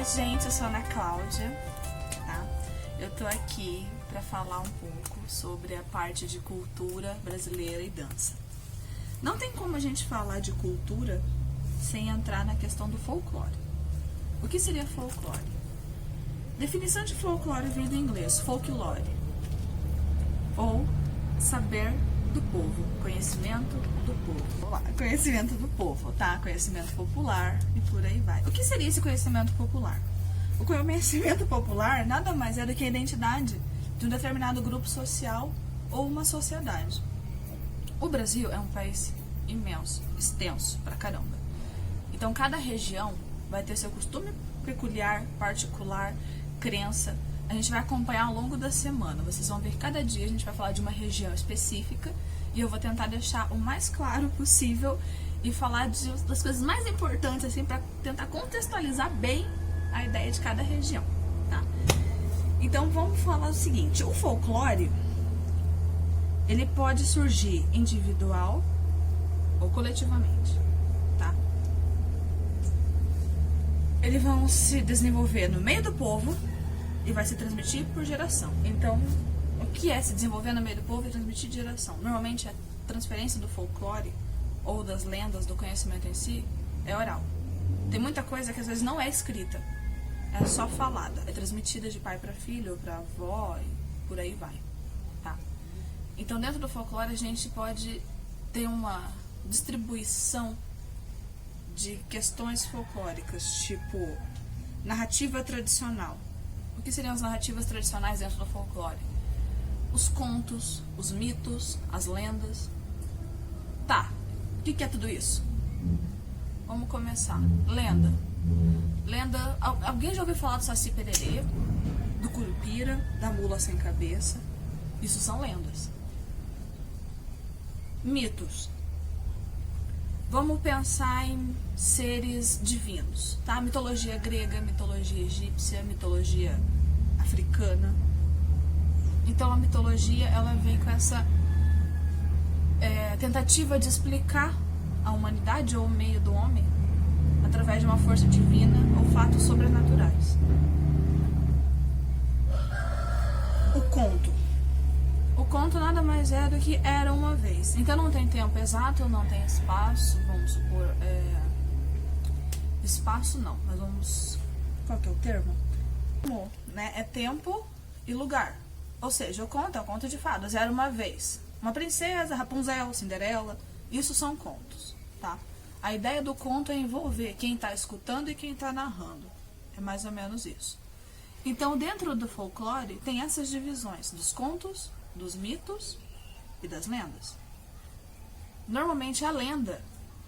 gente, eu sou a Ana Cláudia, tá? Eu tô aqui para falar um pouco sobre a parte de cultura brasileira e dança. Não tem como a gente falar de cultura sem entrar na questão do folclore. O que seria folclore? Definição de folclore vem do inglês, folklore, ou saber do povo, conhecimento do povo. Vamos lá, conhecimento do povo, tá? Conhecimento popular e por aí vai. O que seria esse conhecimento popular? O conhecimento popular nada mais é do que a identidade de um determinado grupo social ou uma sociedade. O Brasil é um país imenso, extenso pra caramba. Então cada região vai ter seu costume peculiar, particular, crença. A gente vai acompanhar ao longo da semana. Vocês vão ver que cada dia a gente vai falar de uma região específica e eu vou tentar deixar o mais claro possível e falar das coisas mais importantes, assim, para tentar contextualizar bem a ideia de cada região, tá? Então vamos falar o seguinte: o folclore, ele pode surgir individual ou coletivamente, tá? Eles vão se desenvolver no meio do povo e vai se transmitir por geração. Então, o que é se desenvolver no meio do povo e transmitir de geração? Normalmente, a transferência do folclore ou das lendas, do conhecimento em si, é oral. Tem muita coisa que às vezes não é escrita, é só falada. É transmitida de pai para filho, para avó e por aí vai, tá? Então, dentro do folclore, a gente pode ter uma distribuição de questões folclóricas, tipo narrativa tradicional. O que seriam as narrativas tradicionais dentro do folclore? Os contos, os mitos, as lendas. Tá, o que é tudo isso? Vamos começar. Lenda. Lenda, alguém já ouviu falar do Saci Pererê, do Curupira, da Mula Sem Cabeça? Isso são lendas. Mitos. Vamos pensar em seres divinos, tá? Mitologia grega, mitologia egípcia, mitologia africana. Então a mitologia, ela vem com essa tentativa de explicar a humanidade ou o meio do homem através de uma força divina ou fatos sobrenaturais. O conto. O conto nada mais é do que era uma vez. Então não tem tempo exato, não tem espaço, vamos supor. Espaço não, mas vamos. Qual que é o termo? Né? É tempo e lugar. Ou seja, o conto é um conto de fadas. Era uma vez. Uma princesa, Rapunzel, Cinderela. Isso são contos, tá? A ideia do conto é envolver quem está escutando e quem está narrando. É mais ou menos isso. Então, dentro do folclore, tem essas divisões dos contos, dos mitos e das lendas. Normalmente a lenda,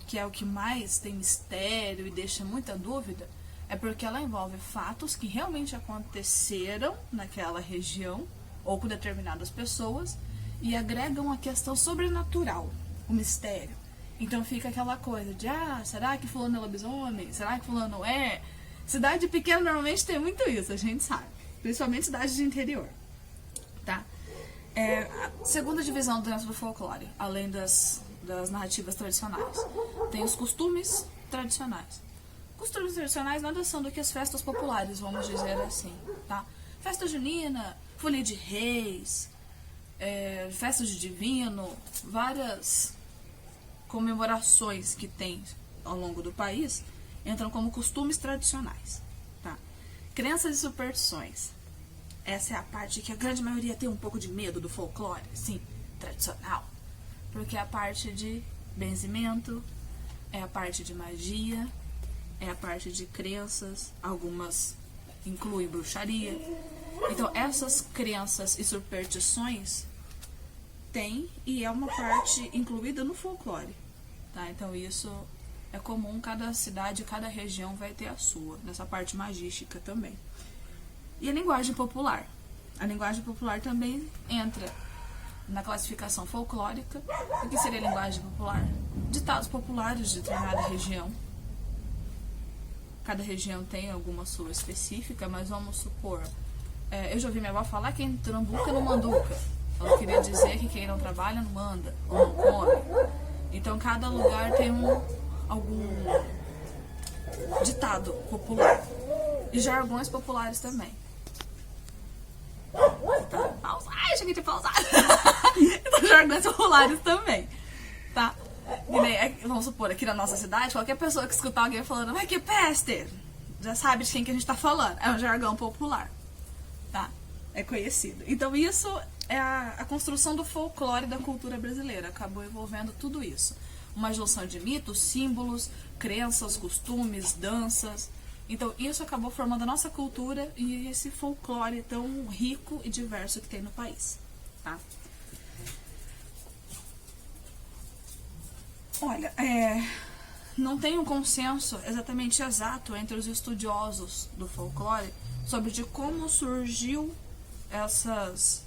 que é o que mais tem mistério e deixa muita dúvida, é porque ela envolve fatos que realmente aconteceram naquela região ou com determinadas pessoas e agregam a questão sobrenatural, o mistério. Então fica aquela coisa de, será que fulano é lobisomem? Será que fulano é? Cidade pequena normalmente tem muito isso, a gente sabe. Principalmente cidades de interior, tá? A segunda divisão dentro do folclore, além das narrativas tradicionais, tem os costumes tradicionais. Costumes tradicionais nada são do que as festas populares, vamos dizer assim, tá? Festa junina, folia de reis, festa de divino, várias comemorações que tem ao longo do país entram como costumes tradicionais, tá? Crenças e superstições. Essa é a parte que a grande maioria tem um pouco de medo do folclore, sim, tradicional. Porque é a parte de benzimento, é a parte de magia, é a parte de crenças, algumas incluem bruxaria. Então essas crenças e superstições tem e é uma parte incluída no folclore, tá? Então isso é comum, cada cidade, cada região vai ter a sua, nessa parte magística também. E a linguagem popular. A linguagem popular também entra na classificação folclórica. O que seria a linguagem popular? Ditados populares de determinada região. Cada região tem alguma sua específica, mas vamos supor... eu já ouvi minha avó falar que quem trambuca não manduca. Ela queria dizer que quem não trabalha não manda, ou não come. Então cada lugar tem algum ditado popular. E jargões populares também. Tá? Pausa. Ai, cheguei de pausar. Então, jargões populares também. Tá? E nem, vamos supor, aqui na nossa cidade, qualquer pessoa que escutar alguém falando, vai que peste, já sabe de quem que a gente tá falando. É um jargão popular. Tá? É conhecido. Então isso é a construção do folclore da cultura brasileira. Acabou envolvendo tudo isso. Uma junção de mitos, símbolos, crenças, costumes, danças. Então isso acabou formando a nossa cultura e esse folclore tão rico e diverso que tem no país. Tá? Olha, não tem um consenso exatamente exato entre os estudiosos do folclore sobre de como surgiu essas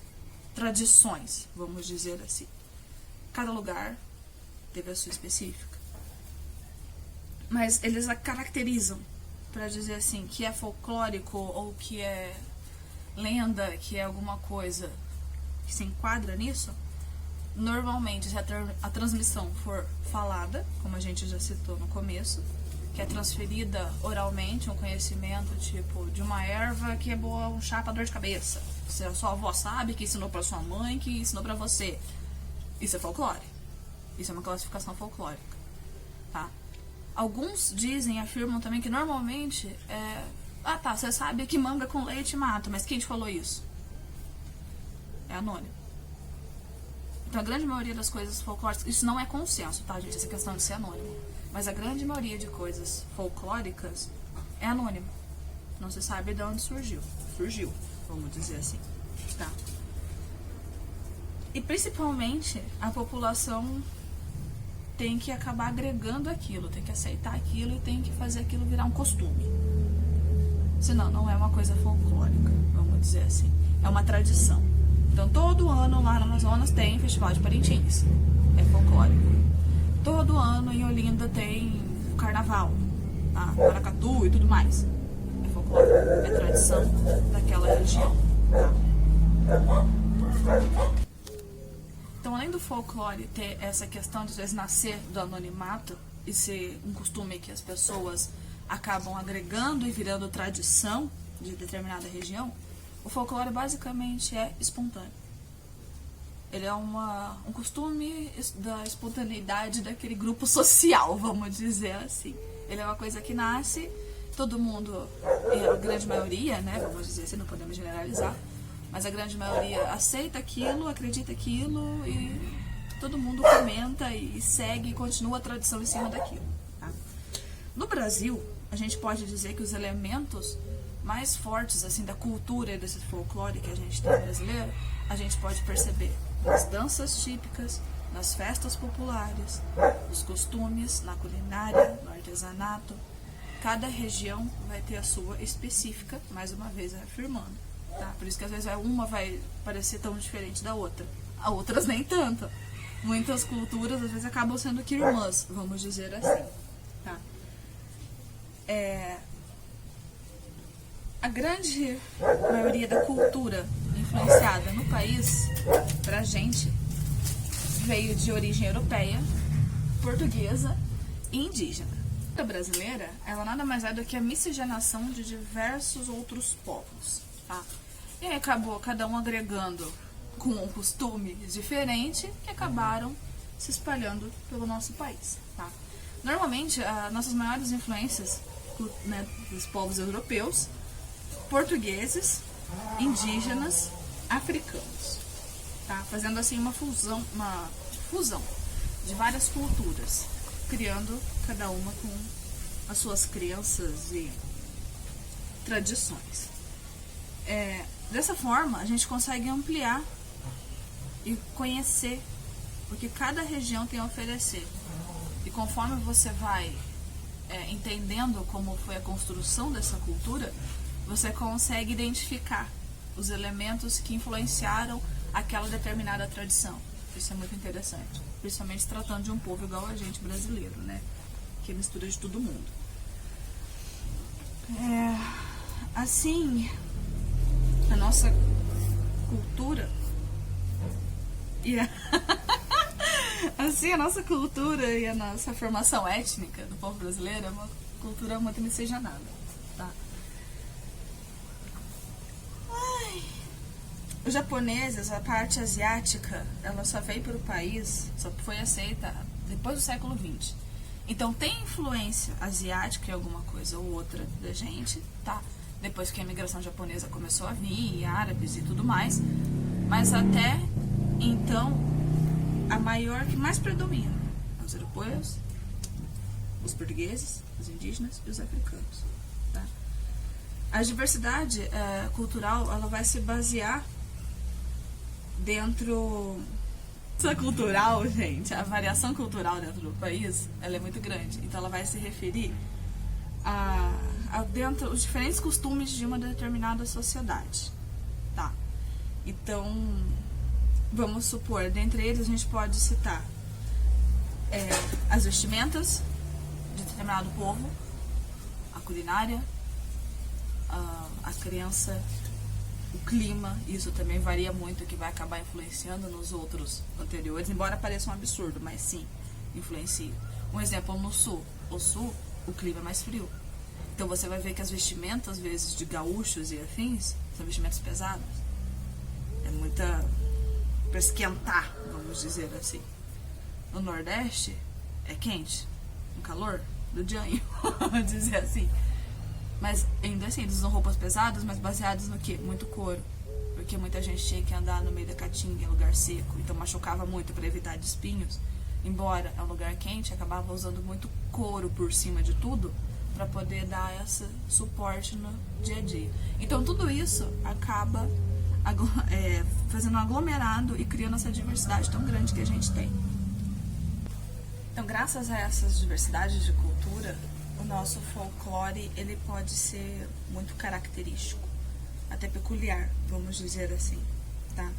tradições, vamos dizer assim. Cada lugar teve a sua específica. Mas eles a caracterizam para dizer assim que é folclórico ou que é lenda, que é alguma coisa que se enquadra nisso. Normalmente, se a transmissão for falada, como a gente já citou no começo, que é transferida oralmente um conhecimento tipo de uma erva que é boa, um chá pra dor de cabeça. Se a sua avó sabe, que ensinou pra sua mãe, que ensinou pra você. Isso é folclore. Isso é uma classificação folclórica. Tá? Alguns dizem, afirmam também que normalmente ah tá, você sabe que manga com leite mata, mas quem te falou isso? É anônimo. Então a grande maioria das coisas folclóricas, isso não é consenso, tá gente, essa questão de ser anônimo. Mas a grande maioria de coisas folclóricas é anônimo. Não se sabe de onde surgiu. Surgiu, vamos dizer assim. Tá? E principalmente a população tem que acabar agregando aquilo, tem que aceitar aquilo e tem que fazer aquilo virar um costume. Senão não é uma coisa folclórica, vamos dizer assim. É uma tradição. Então todo ano lá no Amazonas tem Festival de Parintins. É folclórico. Todo ano em Olinda tem o Carnaval, tá? Maracatu e tudo mais. É folclórico. É tradição daquela região. Tá? Então além do folclore ter essa questão de às vezes nascer do anonimato e ser um costume que as pessoas acabam agregando e virando tradição de determinada região, o folclore basicamente é espontâneo. Ele é um costume da espontaneidade daquele grupo social, vamos dizer assim. Ele é uma coisa que nasce, todo mundo, a grande maioria, né, vamos dizer assim, não podemos generalizar, mas a grande maioria aceita aquilo, acredita aquilo e todo mundo comenta e segue e continua a tradição em cima daquilo. Tá? No Brasil, a gente pode dizer que os elementos mais fortes assim da cultura e desse folclore que a gente tem brasileiro, a gente pode perceber nas danças típicas, nas festas populares, nos costumes, na culinária, no artesanato. Cada região vai ter a sua específica, mais uma vez afirmando. Tá? Por isso que às vezes uma vai parecer tão diferente da outra, a outras nem tanto. Muitas culturas às vezes acabam sendo que irmãs, vamos dizer assim. Tá? A grande maioria da cultura influenciada no país, pra gente, veio de origem europeia, portuguesa e indígena. A brasileira, ela nada mais é do que a miscigenação de diversos outros povos, tá? E aí acabou cada um agregando com um costume diferente que acabaram se espalhando pelo nosso país, tá? Normalmente, as nossas maiores influências, né, dos povos europeus, portugueses, indígenas, africanos, tá? Fazendo assim uma fusão de várias culturas, criando cada uma com as suas crenças e tradições. Dessa forma, a gente consegue ampliar e conhecer o que cada região tem a oferecer. E conforme você vai entendendo como foi a construção dessa cultura, você consegue identificar os elementos que influenciaram aquela determinada tradição. Isso é muito interessante, principalmente tratando de um povo igual a gente, brasileiro, né? Que é mistura de todo mundo. Assim, a nossa cultura e assim, a nossa cultura e a nossa formação étnica do povo brasileiro é uma cultura muito miscigenada, tá? Os japoneses, a parte asiática, ela só veio para o país, só foi aceita depois do século XX. Então tem influência asiática em alguma coisa ou outra da gente, tá? Depois que a imigração japonesa começou a vir, e árabes e tudo mais. Mas até então, a maior que mais predomina é os europeus, os portugueses, os indígenas e os africanos, tá? A diversidade cultural, ela vai se basear dentro... Essa cultural, gente, a variação cultural dentro do país, ela é muito grande. Então ela vai se referir a dentro os diferentes costumes de uma determinada sociedade, tá? Então, vamos supor, dentre eles a gente pode citar as vestimentas de determinado povo, a culinária, a crença, o clima. Isso também varia muito, que vai acabar influenciando nos outros anteriores, embora pareça um absurdo, mas sim, influencia. Um exemplo, no sul. O sul, o clima é mais frio. Então você vai ver que as vestimentas, às vezes, de gaúchos e afins, são vestimentas pesadas. É muita... para esquentar, vamos dizer assim. No Nordeste, é quente, um calor do dianho, vamos dizer assim. Mas ainda assim, eles usam roupas pesadas, mas baseadas no quê? Muito couro. Porque muita gente tinha que andar no meio da caatinga, em lugar seco, então machucava muito para evitar de espinhos. Embora é um lugar quente, acabava usando muito couro por cima de tudo para poder dar esse suporte no dia a dia. Então tudo isso acaba fazendo um aglomerado e criando essa diversidade tão grande que a gente tem. Então, graças a essas diversidades de cultura, o nosso folclore, ele pode ser muito característico, até peculiar, vamos dizer assim, tá?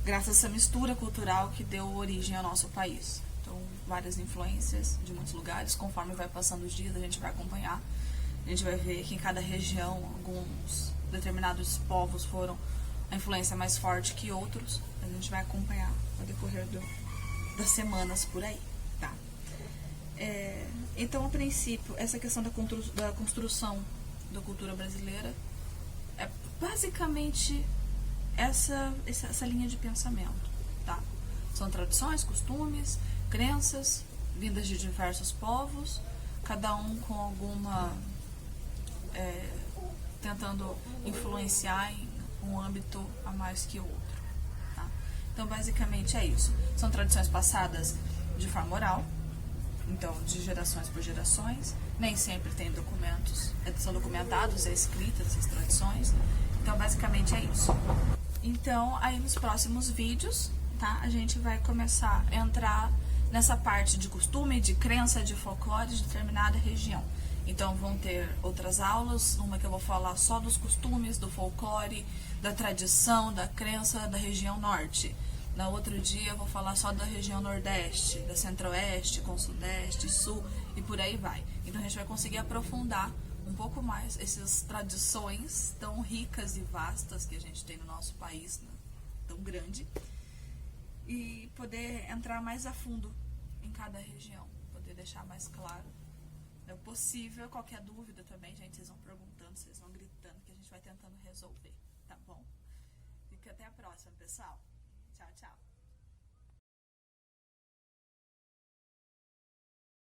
Graças a essa mistura cultural que deu origem ao nosso país. Então, várias influências de muitos lugares, conforme vai passando os dias, a gente vai acompanhar. A gente vai ver que em cada região, alguns determinados povos foram a influência mais forte que outros. A gente vai acompanhar ao decorrer das semanas por aí, tá? Então, a princípio, essa questão da construção da cultura brasileira é basicamente essa linha de pensamento, tá? São tradições, costumes, crenças, vindas de diversos povos, cada um com alguma... tentando influenciar em um âmbito a mais que outro, tá? Então, basicamente é isso. São tradições passadas de forma oral, então, de gerações por gerações. Nem sempre tem documentos, são documentados, escritas essas tradições. Então, basicamente é isso. Então, aí nos próximos vídeos, tá? A gente vai começar a entrar nessa parte de costume, de crença, de folclore de determinada região. Então, vão ter outras aulas, uma que eu vou falar só dos costumes, do folclore, da tradição, da crença da região norte. No outro dia eu vou falar só da região nordeste, da centro-oeste, com sudeste, sul e por aí vai. Então a gente vai conseguir aprofundar um pouco mais essas tradições tão ricas e vastas que a gente tem no nosso país, né, tão grande, e poder entrar mais a fundo em cada região, poder deixar mais claro. É possível, qualquer dúvida também, gente, vocês vão perguntando, vocês vão gritando, que a gente vai tentando resolver, tá bom? Fica até a próxima, pessoal. Tchau, tchau.